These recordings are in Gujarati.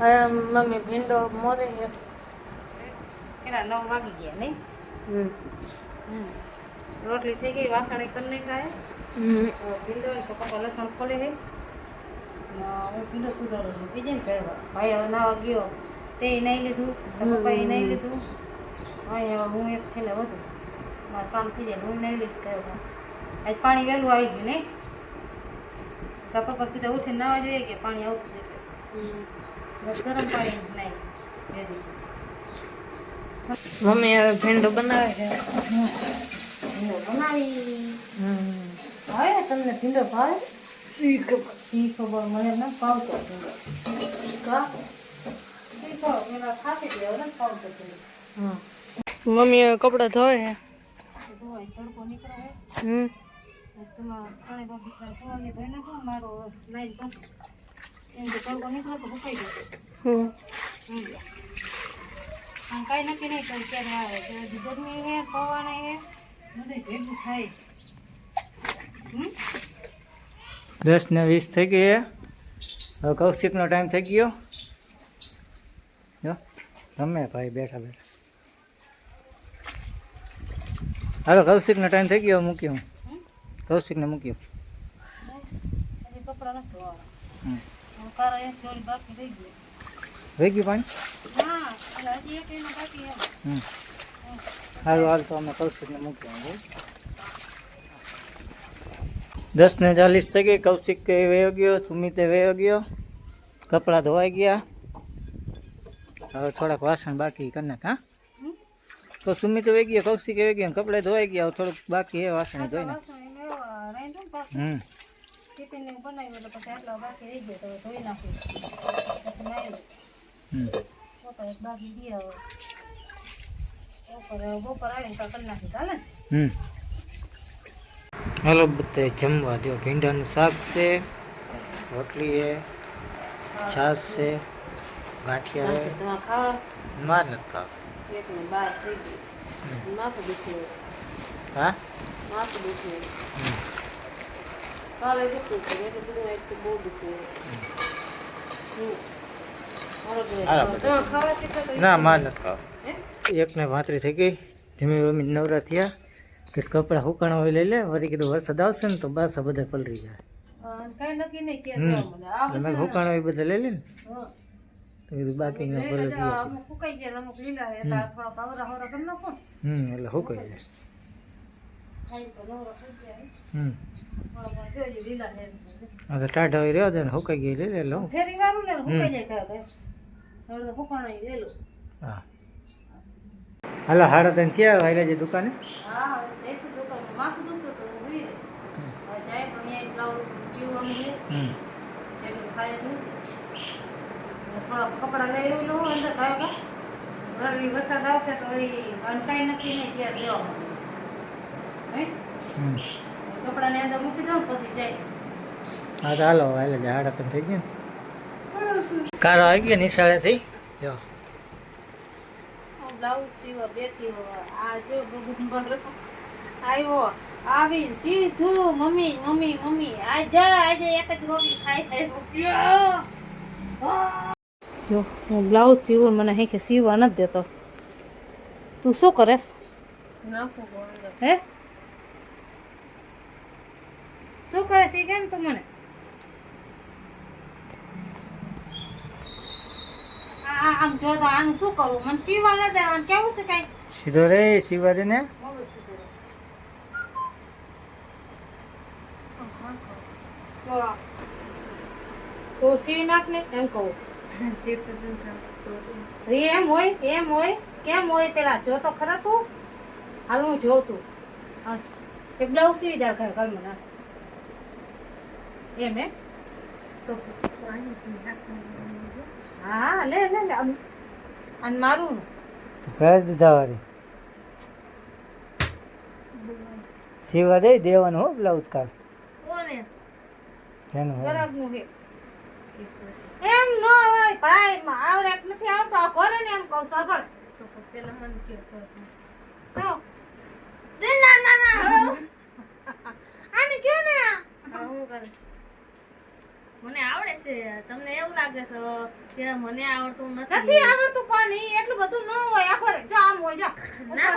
મમ્મી ભીંડો મોરે એના 9 વાગી ગયા નહીં. રોટલી થઈ ગઈ, વાસણ કરી નાખ્યા. ભીંડો ને પપ્પા લસણ ખોલે છે. હું ભીંડો સુધારું છું. થઈ જાય ને ભાઈ હવે નાવા ગયો તે નહીં લીધું, પપ્પાએ નહીં લીધું. અહીંયા હું એક છેલ્લે વધુ મારું કામ થઈ જાય. હું નહીં લઈશ કહેવા. આજ પાણી વહેલું આવી ગયું નહીં. પપ્પા સીધા ઉઠીને નાવા જોઈએ કે પાણી આવતું જોઈએ. ગરમ પાણી નહીં. મમ્મી હવે ભીંડો બનાવે છે. ભીંડો બનાવી. ભાવે તમને ભીંડો ભાવે? શી ખબર મને ન ભાવતો ભીંડો. કા શી ખબર પેલા ખાતી હતી, હવે નથી ભાવતો ભીંડો. મમ્મી હવે કપડાં ધોવે છે. ધોવાય તડકો નીકળે છે. તમારા ત્રણે બાકી ધોવાની ધોઈ નાખો. મારો લાઈન પછી એમ કે તડકો નીકળે તો સુકાઈ જશે. કાંઈ નક્કી નહીં કરી ક્યારે આવે. ગરમી છે, પવન છે, બધું ભેગું થાય. 10:20 થઈ ગઈ છે. હવે કૌશિકનો ટાઈમ થઈ ગયો. જો તમે ભાઈ બેઠા બેઠા. હાલો કૌશિકનો ટાઈમ થઈ ગયો. મૂક્યો કૌશિકને મૂક્યો. હજી કપડાં નથી ધોવાના. કારો એક જોડી બાકી રહી ગયો. થઈ ગયું પાણી? હા, એટલે હજી એક એનો બાકી એમ. સારું હાલ તો અમે કૌશિકને મૂક્યો. 10:40 થઈ ગઈ. કૌશિક વયો ગયો, સુમિતે વયો ગયો, કપડાં ધોવાઈ ગયા. હવે થોડાક વાસણ બાકી કરી નાખ. હા તો સુમિતે વહી ગયો, કૌશિક વહી ગયો, કપડાં ધોવાઈ ગયા. હવે થોડુંક બાકી છે, વાસણ ધોઈ નાખ. ટિફિન બનાવ્યું એટલે પછી આટલા બાકી રહી જાય તો ધોઈ નાખ્યું. પછી નાખ્યું બાકી ગયા. બપોર આવીને કરી નાખ્યું. ચાલે ને? હાલો બધા જમવા દો. ભીંડાનું શાક છે, રોટલી છે, છાશ છે, ગાંઠિયા છે. ખાવા માર નથી ખાવ. એકને બાર થઈ ગયું. માથું દુખ્યું. હા માથું દુખ્યું. કાલે દુખ્યું છે એટલે બધું એટલું બહુ દુખ્યું. ના માર નથી ખાવ. એકને ભાતરી થઈ ગઈ. ધીમે ધીમે નવરા થયા કે કપડાં હુકાણા હોય લઈ લે. વળી કીધું વરસાદ આવશે ને તો બાસા બધા પલરી જાય. કઈ નક્કી નહીં કે મેં હુકાણા હોય બધા લઈ લે ને તો કીધું બાકી પલરી જાય. અમુક ફૂકાઈ ગયા, અમુક લીલા હતા. થોડા કવરા હવરા કરી નાખો. એટલે હુકાઈ જાય. હા તો ટાઢા હોય રહ્યો છે ને હુકાઈ ગઈ લઈ લે લો. ફેરી વાળું ને ફૂકાઈ જાય. હવે તો ફૂકાણા લેલું. હા હાલો 3:30 થયા. વાયલા જે દુકાને. હા દેખું દુકાન માથું દુખતું તો ઉભી રહે. હવે જાય પણ અહીંયા બ્લાઉઝ સીવવાનું છે. જેટલું થાય એટલું. થોડા કપડાં લઈ લેવું અંદર કાંઈ ગરમી વરસાદ આવશે તો વળી કાંઈ નક્કી નહીં ત્યાં લેવાનું. કપડાને અંદર મૂકી દઉં પછી જાય. હા તો હાલો વાયલા જે 3:30 થઈ ગયા. કારો આવી ગયો નિશાળેથી. જો બ્લાઉઝ સીવો બેઠી આ જો આવ્યો આવી સીધું મમ્મી મમ્મી મમ્મી આજે એક જ રોટી ખાઈ જો હું બ્લાઉઝ સીવું મને હે કે સીવવા નથી દેતો. તું શું કરેશ? હે શું કરે છે કે તું મને આમ જો તો આનું શું કરું? મને સીવવા ન દે. કેવું છે કઈ સીધો રે સીવા દે ને. તો સીવી નાખ ને એમ કહું. એમ હોય કેમ હોય પેલા જો તો ખરા તું. હાલ હું જોઉં તું એક બ્લાઉઝ સીવી દે ઘર મને એમ હે તો હા લે લે લે અને મારું કરી દીધા વારી સીવા દે દેવાનું હો બ્લાઉઝ કાલ. કોને જેનું હોય. બરાબરનું હે એમ ન હોય ભાઈ આવડે નથી આવડતો આ ઘરે ને એમ કહું સગર તો પેલા મને કે તો ના ના ના આને ક્યો ને હું કરીશ મને આવડે છે તમને એવું લાગે છે કે મને આવડતું નથી આવડતું પણ ઈ એટલું બધું ન હોય આખો જો આમ હોય જો ના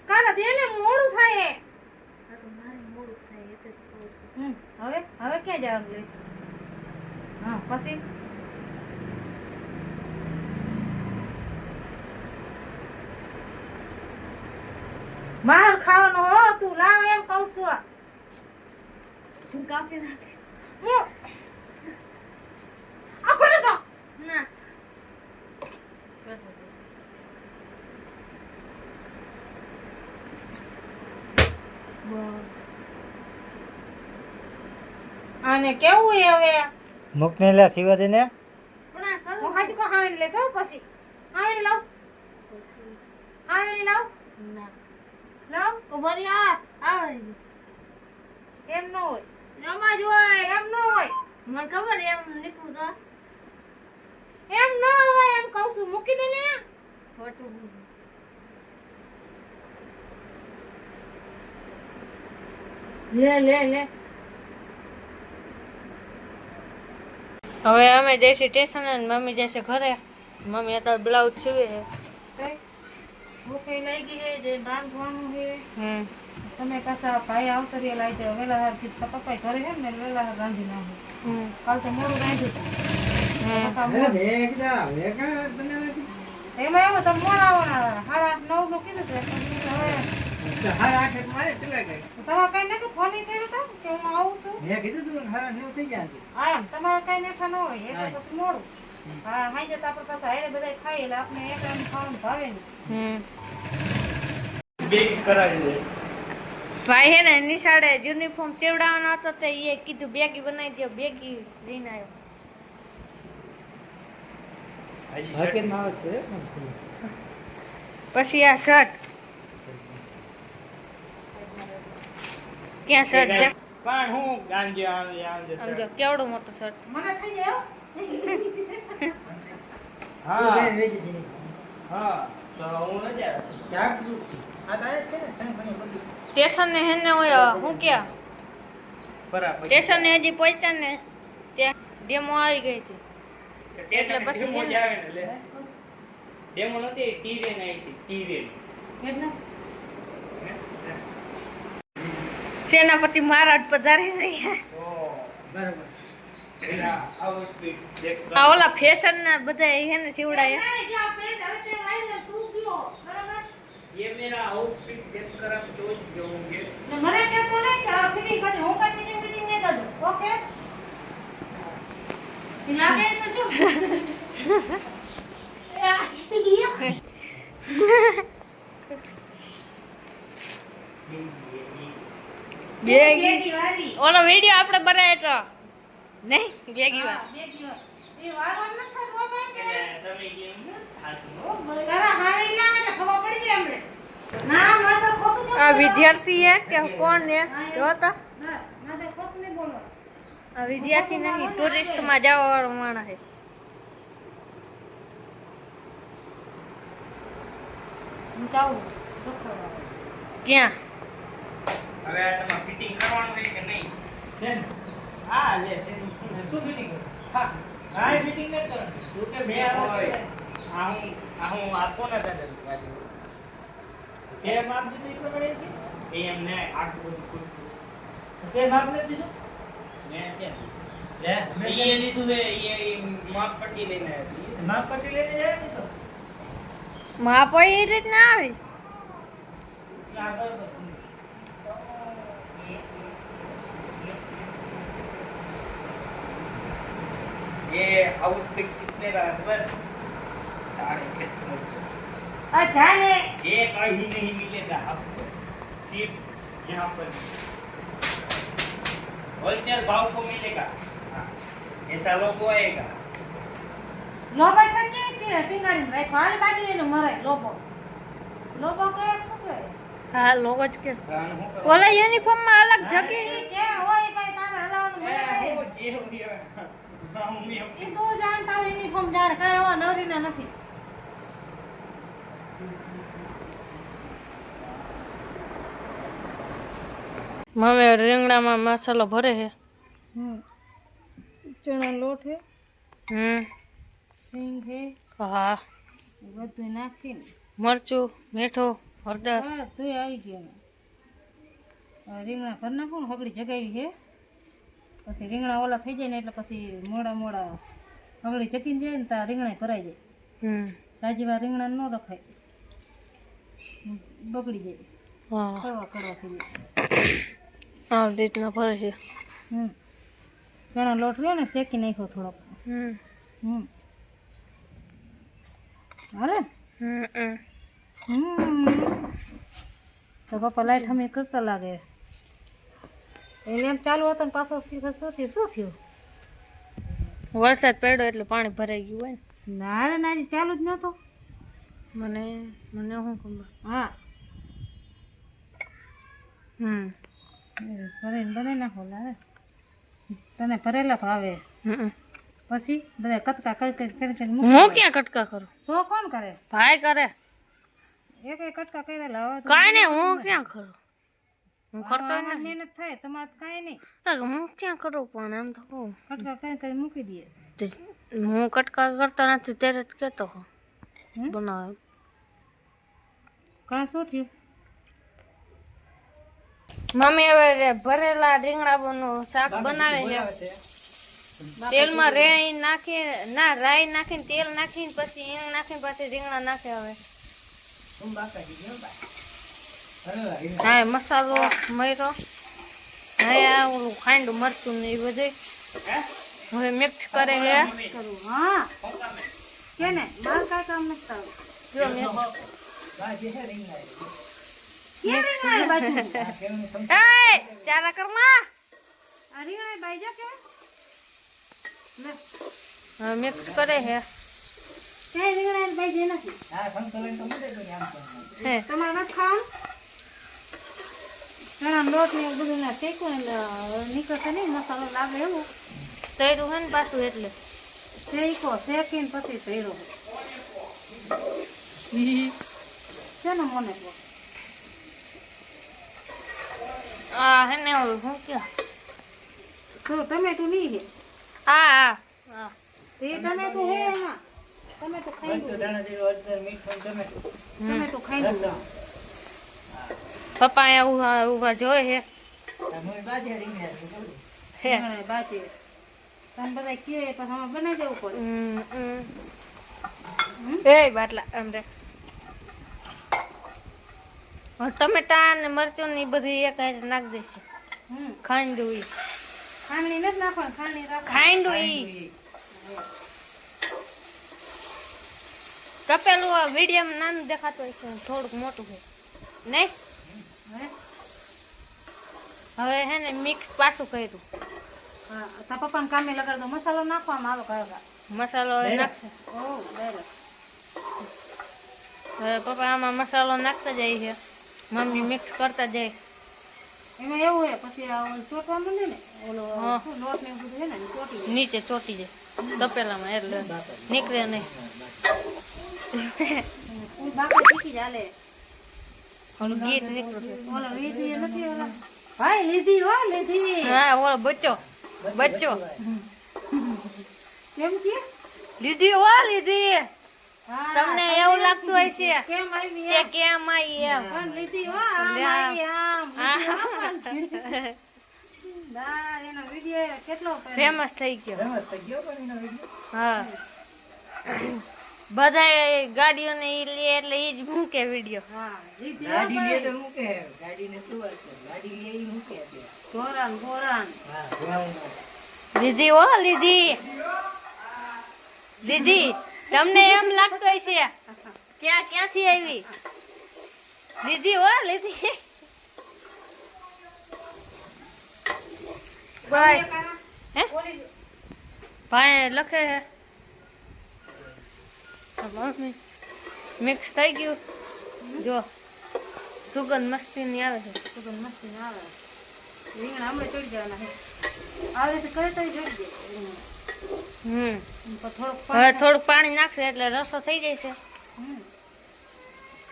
કાલા દેને મોડું થાય આ તો મારે મોડું થાય એટલે જ કહું છું. હવે ક્યાં જવાનું લે હા પછી બહાર ખાવાનું હો તું લાવ એમ કહું છું હું કાપી નાખી આ કરે તો ના આને કેવું હે હવે મૂકને લે સીવા દે ને પણ આ કરો હું હાજી કો હાવણી લેસો પછી હાવણી લાવ હાવણી લાવ ના લાવ ઉભરી આવે એમ ન હોય એમાં જ હોય એમ ન હોય મને ખબર એમ નીકળું તો એમ ન હોય એમ કહું છું મૂકી દે ને ખોટું લે હવે અમે જઈશું સ્ટેશન અને મમ્મી જશે ઘરે મમ્મી અત્યારે બ્લાઉઝ સીવે છે ભૂખે લાગી હે જે રાંધવાનું હે હમ તમે પાછા ભાઈ આવતરીએ લાવી દે વેલા હાર પપ્પા ઘરે હે ને વેલા હાર રાંધી નાખો કાલ તો મોડું રાંધ્યું એમાં એવું તમે મોડા આવવાના 8:30 9 નું કીધું છે હવે તમારે કઈ નથી ફોન કર્યો તો કે હું આવું છું હા એમ તમારે કઈ નેઠા ન હોય એક પછી મોડું હા હાઈ જતા આપણે પાછા હારે બધા ખાઈએ એટલે આપણે એક ટાઈમ ખાવાનું ભાવે નહીં ભાઈ હે ને નિશાળે યુનિફોર્મ સીવડાવવાનો હતો તો એ કીધું બેગી બનાવી દો બેગી લઈને આવ્યો પછી આ શર્ટ ક્યાં શર્ટ છે પણ હું ગાંજો સમજો કેવડો મોટો શર્ટ મને થઈ જાય હા તો હું ન જાય ચાક આ થાય છે ને તને ઘણી બધી સ્ટેશન ને હે ને હોય હું ક્યાં બરાબર સ્ટેશન ને હજી પહોંચ્યા ને ત્યાં ડેમો આવી ગઈ હતી એટલે પછી ડેમો જ આવે ને લે ડેમો નથી ટીરેન આવી હતી ટીરેન એટલે સેનાપતિ મહારાજ પધારી રહ્યા ઓ બરાબર એલા આઉટફિટ દેખ આ ઓલા ફેશન ના બધા હે ને સીવડાયા જે આ પેન્ટ હવે તે વાયરલ તું ગયો બરાબર ये मेरा आउटफिट देखकर आप सोच जाओगे ને મને કહેતો નહીં કે આ ફિટિંગ કરી હું કઈ ફિટિંગ નહીં કરું ઓકે લાગે તો જો આ ગયો બેગી વારી ઓલો વિડિયો આપણે બનાવ્યો તો નહીં બેગી વાત એ વારવાર ન થતો ભાઈ કે તમે કેમ થાતું તારા હાવી ના એટલે ખબર પડી જાય હમણે ના મારે ખોટું કેમ આ વિદ્યાર્થી હે કે કોણ હે જો તો ના ના ખોટું નહીં બોલો આ વિદ્યાર્થી નહીં ટુરિસ્ટ માં જવા વાળો માણસ છે હું જાઉં ક્યાં હવે આ તમારે ફિટિંગ કરવાનું છે કે નહીં છે ને આ લે છે શું ફિટિંગ હા હા ફિટિંગ ન કરો તું કે બે આવો છે આ હું આપો ને દાદા તે માપ દીધું એટલું પડે છે એ એમને આટલું બધું પૂછ્યું તે માપ નથી દીધું મેં ક્યાં લે એ લીધું એ માપ પટ્ટી લઈને આવી માપ પટ્ટી લઈને જાય ને તો માપ એ રીતના આવે આગળ ये आउटफिट कितने का है खबर 650 આ જાને ये कहीं नहीं मिलेगा आपको सिर्फ यहाँ पर होलसेल भाव को मिलेगा हाँ, ऐसा लोगो आएगा લોબો ઠંડી કે ટીંગાડી રાખ હાલ બાજુ એનો મરાય લોબો કે શું કે હા લોકો જ કે ઓલા યુનિફોર્મ માં અલગ જગ્યા જે હોય ભાઈ તારે હલાવવાનું મળે જે हो गया એ તું જાણ તારું યુનિફોર્મ જાણ કઈ એવા નવરીના નથી મમ્મી રીંગણામાં મસાલો ભરે છે ચણા લોટ હે, હમ સિંગ હે, હા બધું નાખીને મરચું મીઠું હળદર હા તોય આવી ગયો ને. હવે રીંગણા ભરી નાખું ને, હગડી જગાવી છે. પછી રીંગણા ઓલા થઈ જાય ને એટલે પછી મોડા મોડા હગડી ચકીને જાય ને ત્યાં રીંગણા ભરાઈ જાય. હમ સાજી વાર રીંગણા ન રખાય, બગડી જાય, હા કડવા કડવા થઈ જાય. આ રીતના ભરે છે. ચણા લોટ રહ્યો ને શેકી નાખ્યો થોડોક. હમ હાલે હમ તો પપ્પા લાઈટ અમે કરતા લાગે. એને એમ ચાલુ હતો ને પાછો શું થયું? વરસાદ પડ્યો એટલે પાણી ભરાઈ ગયું હોય ને. ના રે ના, ચાલુ જ નતો. મને શું ખબર. હા ભરીને બનાવી નાખો લાવે. તને ભરેલા ભાવે. પછી બધા કટકા કરી હું ક્યાં કટકા કરું? તો કોણ કરે? ભાઈ કરે. એક કટકા કરેલા હવે કાંઈ નહીં, હું ક્યાં કરું? હું કરતો આમાં મહેનત થાય, તમારે કાંઈ નહીં. હું ક્યાં કરું? પણ એમ તો કહું કટકા કરી મૂકી દઈએ. હું કટકા કરતો નથી ત્યારે જ કહેતો હો બનાવે. કાં શું થયું? મમ્મી હવે ભરેલા રીંગણાનું શાક બનાવે છે. તેલમાં રાઈ નાખીને તેલ નાખીને પછી હિંગ નાખીને પછી રીંગણા નાખે. હવે હા મસાલો મર્યો, હા ઓલું ખાંડું મરચું ને એ બધું હવે મિક્સ કરે છે. હા કે ને માર કાંઈ કામ નથી કરવું. જો મિક્સ ચારા કરમાં હવે મિક્સ કરે છે. તમારે નથી ખાવાનું? ચણા લોટ ને બધું ના શેકું ને નીકળશે નહીં, મસાલો લાગે એવું તૈરું હે ને પાછું એટલે શેકીને પછી તૈરો છે ને મને કહો. આ હે ને ઓલું શું ક્યાં તો ટમેટું નહીં છે? હા એ ટમેટું હે એમાં. ટમેટું ખાઈ ટમેટું ખાઈ પપ્પા અહીંયા ઉભા જોઈ હે બાજે તમે બધા કયો એ પછી આમાં બનાવી દેવું પડે. એ બાટલા આમ રે ટમેટા ને મરચું ને બધી એક હારે નાખ દેશે. ખાંડું ઈ ખાંડણી નથી નાખવાની, ખાંડણી રાખો. ખાંડું ઈ કપેલું આ વિડીયો નાનું દેખાતું હોય છે, થોડુંક મોટું છે નહીં. હવે હે ને મિક્સ પાછું કર્યું. હા તા પપ્પાને કામે લગાડ દો. મસાલો નાખવામાં આવો કયો મસાલો હવે નાખશે. હવે પપ્પા આમાં મસાલો નાખતા જાય છે, મમ્મી મિક્સ કરતા જાય. એમાં એવું હે પછી આ ઓલું ચોટવા માંડે ને ઓલો લોટ ને એવું બધું હે ને ચોટી જાય. નીચે ચોટી જાય તપેલામાં એટલે નીકળે નહીં. બાકી શીખી ચાલે. ઓલું ગીત નીકળ્યું. ઓલો લીધી નથી ઓલા ભાઈ લીધી હો લીધી. હા ઓલો બચ્ચો કેમ કે લીધી હો લીધી. તમને એવું લાગતું હોય છે કેમ આવી કે કેમ આવી એમ. પણ લીધી હો આમ આવી આમ. ના એનો વિડિયો કેટલો ફેમસ થઈ ગયો. હા બધા ગાડીઓને ઈ લે એટલે ઈ જ મૂકે વિડિયો. હા લીધી ગાડી લે તો મૂકે, ગાડીને શું વાત છે, ગાડી લે ઈ મૂકે છે. ગોરાન ગોરાન હા ગોરાન. લીધી હો લીધી. તમને એમ લાગતું હોય છે ક્યાંથી આવી. લીધી હો લીધી. ભાઈ હે ભાઈ લખે હે મિક્સ થઈ ગયું. જો સુગંધ મસ્તી ની આવે છે. સુગંધ મસ્તી આવે. રીંગણા હમણાં ચડી જવાના છે. આવી રીતે કરે તો ચડી જાય. હવે થોડુંક પાણી નાખશે એટલે રસો થઈ જાય છે.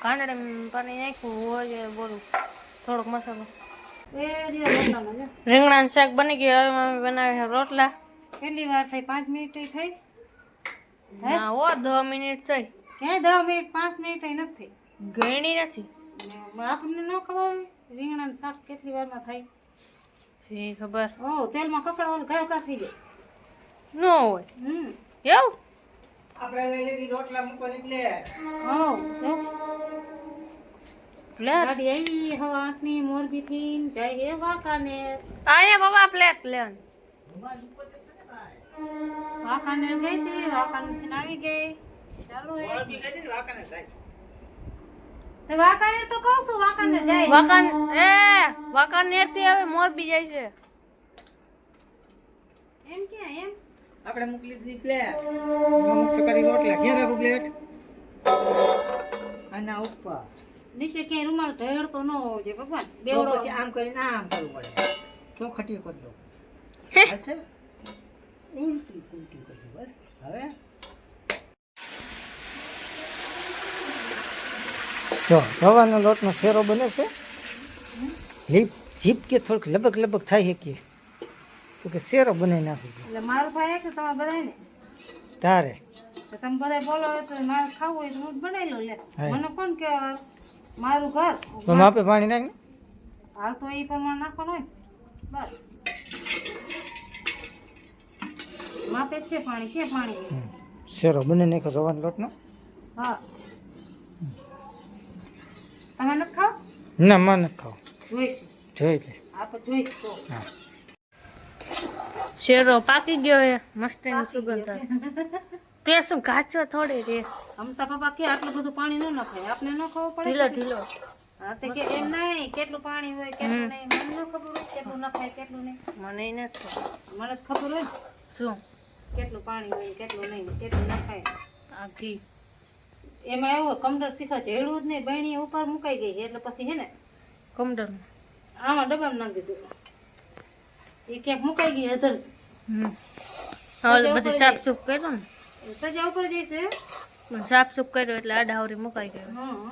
કાંદડે પાણી નાખ્યું હોય બોલું થોડોક મસાલો એ દિવસ રોટલાનો જો. રીંગણાનું શાક બની ગયું. હવે મમ્મી બનાવે છે રોટલા. કેટલી વાર થઈ? 5 મિનિટ થઈ? ના હો 10 મિનિટ થઈ. ક્યાંય 10 મિનિટ 5 મિનિટ નથી ગણી નથી. થઈ. આપણને ન ખબર હોય રીંગણાનું શાક કેટલી વારમાં થાય. શી ખબર ઓ તેલમાં કકડાવું ગાયો કા થઈ જાય. ન હોય એવું. આપણે લઈ લીધી રોટલા મૂકવાની પ્લેટ. ઓ જો પ્લેટ ગાડી આવી હવા 8 ની મોરબીથી ને જાય હે વાંકાનેર. અહીંયા બાબા પ્લેટ લેવાની. વાંકાનેર ગઈ હતી, વાંકાનેરથી આવી ગઈ. ચાલો હે. મોરબી ગઈ હતી ને વાંકાનેર જાય. તે વાંકાનેર તો કહું છું વાંકાનેર જાય. વાંકાનેર થી હવે મોરબી જાય છે. એમ ક્યાં એમ? આપણે મૂકી લીધી પ્લેટ. એમાં મૂકશે કરી રોટલા. ઘેર રાખું પ્લેટ. આના ઉપર. નીચે ક્યાંય રૂમાલ ઢળતો ન હોવો જોઈએ ભગવાન. તો બેવડો પછી આમ કરીને આમ કરવું પડે. તો ખટીયો કરી દો. હાલશે? ઉલટી ઉલટી કરી દો બસ. હવે જો રવાનો લોટનો શેરો બને છે. જીપ કે થોડુંક લબક લબક થાય છે તો કે શેરો બનાવી નાખી દો. એટલે મારું ભાઈ કે તમે બધાય ને તારે તો તમે બધા બોલો તો મારે ખાવું હોય તો હું જ બનાવી લઉં. લે હા. મને કોણ કે મારું ઘર તો માપે પાણી નાખ ને. હાલ તો એ પ્રમાણે નાખવાનું હોય બસ. માપે જ છે પાણી. કે પાણી હોય? શેરો બને નાખો રવાનો લોટનો. હા તમે નથી ખાવ? ના માં નથી ખાવ. જોઈશું. જોઈ લે. આપણે જોઈશું તો. હા શેરો પાકી ગયો છે. મસ્ત એની સુગંધ આવે. તે શું કાચો થોડી રે. અમતા પપ્પા કે આટલું બધું પાણી ન નખાય. આપણે ન ખબર પડે. ઢીલો ઢીલો. હા તે કે એમ નહીં કેટલું પાણી હોય કેટલું નહીં. મને ન ખબર હોય કેટલું નખાય કેટલું નહીં. મને નથી મને તો ખબર હોય શું કેટલું પાણી હોય ને કેટલું નહીં કેટલું નખાય. આ ઘી. એમાં એવું કમ્પ્યુટર શીખા જેડું જ નહીં બહેણી ઉપર મુકાઈ ગઈ એટલે પછી હે ને કમડર. આમાં ડબ્બામાં નાખી દીધું. એ ક્યાંક મુકાઈ ગઈ અધર હવે બધું સાફ સુફ કર્યું ને. સજા ઉપર જઈશે. પણ સાફ સુફ કર્યો એટલે આડાવરી મુકાઈ ગયો. હા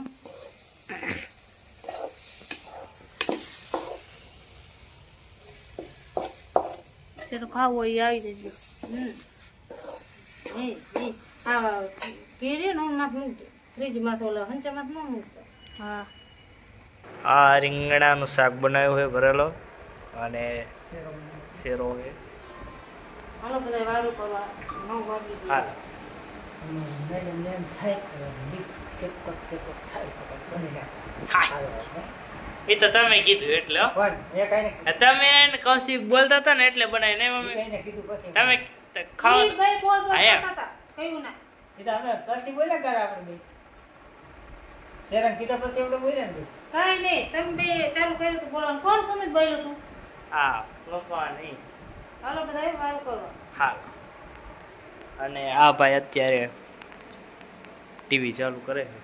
શેરો ખાવો હોય એ આવી જજો. એ આ કેરી નો માથ મૂકજો ફ્રીજમાં તો ઓલા હંચામાં ન મૂકતો. હા આ રીંગણાનું શાક બનાવ્યું છે ભરેલો અને શેરો છે. હાલો બધા વારું કરવા 9 વાગી હા ગયા. મેડમ એમ થાય ચપક થાય તો બની નાખે. હા એ તો તમે કીધું એટલે હો. પણ એ કાંઈ તમે ને કૌશિક બોલતા હતા ને એટલે બનાવી ને મમ્મી ને કીધું પછી તમે ખાઓ ઈ ભાઈ બોલ બોલ હા, એમ. કરતા હતા. કયું ના એ તો અમે પછી બોલ્યા કરે આપણે બે શેરન કીધા પછી એવું બોલ્યા ને કાંઈ નહીં તમે બે ચાલુ કર્યું હતું બોલવાનું. કોણ સમજ બોલ્યું તું? હા પપ્પા નહીં હાલો બધા વારું કરવા. હા અને આ ભાઈ અત્યારે ટીવી ચાલુ કરે છે.